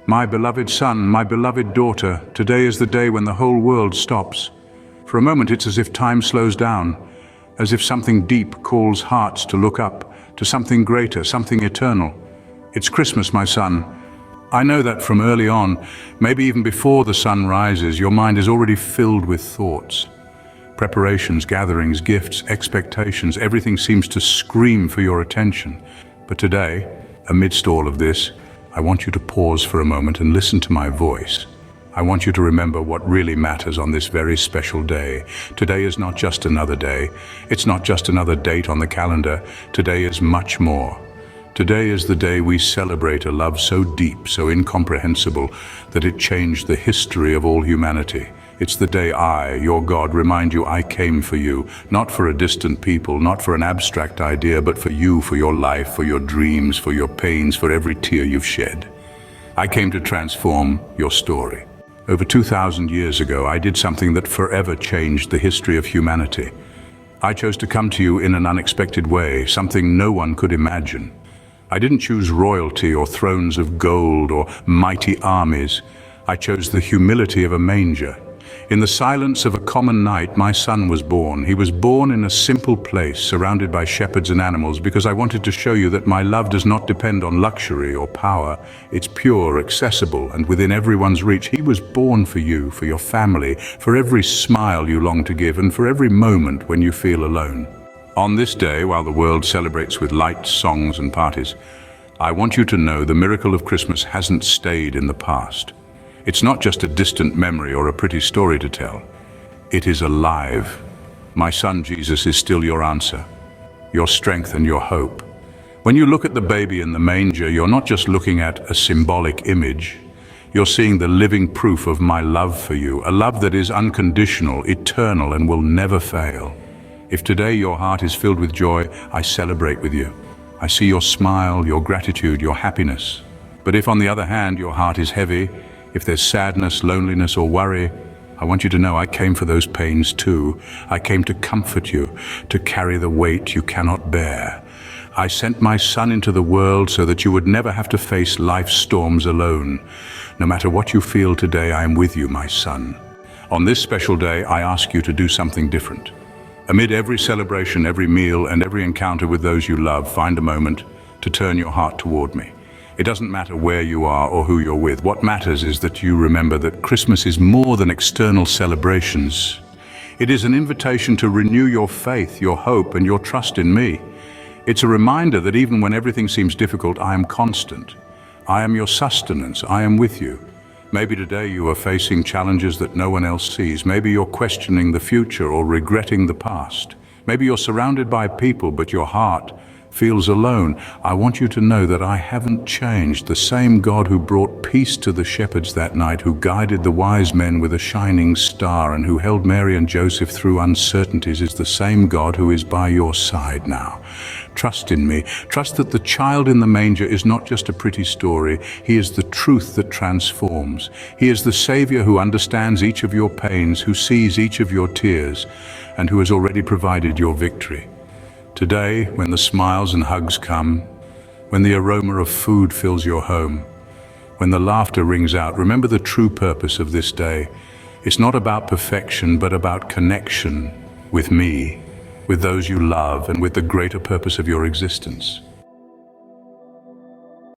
My beloved son, my beloved daughter, today is the day when the whole world stops. For a moment it's as if time slows down, as if something deep calls hearts to look up, to something greater, something eternal. It's Christmas, my son. I know that from early on, maybe even before the sun rises, your mind is already filled with thoughts. Preparations, gatherings, gifts, expectations, everything seems to scream for your attention. But today, amidst all of this, I want you to pause for a moment and listen to my voice. I want you to remember what really matters on this very special day. Today is not just another day. It's not just another date on the calendar. Today is much more. Today is the day we celebrate a love so deep, so incomprehensible, that it changed the history of all humanity. It's the day I, your God, remind you I came for you, not for a distant people, not for an abstract idea, but for you, for your life, for your dreams, for your pains, for every tear you've shed. I came to transform your story. Over 2,000 years ago, I did something that forever changed the history of humanity. I chose to come to you in an unexpected way, something no one could imagine. I didn't choose royalty or thrones of gold or mighty armies. I chose the humility of a manger. In the silence of a common night, my son was born. He was born in a simple place, surrounded by shepherds and animals, because I wanted to show you that my love does not depend on luxury or power. It's pure, accessible, and within everyone's reach. He was born for you, for your family, for every smile you long to give, and for every moment when you feel alone. On this day, while the world celebrates with lights, songs, and parties, I want you to know the miracle of Christmas hasn't stayed in the past. It's not just a distant memory or a pretty story to tell. It is alive. My son Jesus is still your answer, your strength and your hope. When you look at the baby in the manger, you're not just looking at a symbolic image. You're seeing the living proof of my love for you, a love that is unconditional, eternal, and will never fail. If today your heart is filled with joy, I celebrate with you. I see your smile, your gratitude, your happiness. But if on the other hand your heart is heavy, if there's sadness, loneliness, or worry, I want you to know I came for those pains too. I came to comfort you, to carry the weight you cannot bear. I sent my son into the world so that you would never have to face life's storms alone. No matter what you feel today, I am with you, my son. On this special day, I ask you to do something different. Amid every celebration, every meal, and every encounter with those you love, find a moment to turn your heart toward me. It doesn't matter where you are or who you're with. What matters is that you remember that Christmas is more than external celebrations. It is an invitation to renew your faith, your hope, and your trust in me. It's a reminder that even when everything seems difficult, I am constant. I am your sustenance. I am with you. Maybe today you are facing challenges that no one else sees. Maybe you're questioning the future or regretting the past. Maybe you're surrounded by people, but your heart feels alone. I want you to know that I haven't changed. The same God who brought peace to the shepherds that night, who guided the wise men with a shining star, and who held Mary and Joseph through uncertainties, is the same God who is by your side now. Trust in me. Trust that the child in the manger is not just a pretty story. He is the truth that transforms. He is the Savior who understands each of your pains, who sees each of your tears, and who has already provided your victory. Today, when the smiles and hugs come, when the aroma of food fills your home, when the laughter rings out, remember the true purpose of this day. It's not about perfection, but about connection with me, with those you love, and with the greater purpose of your existence.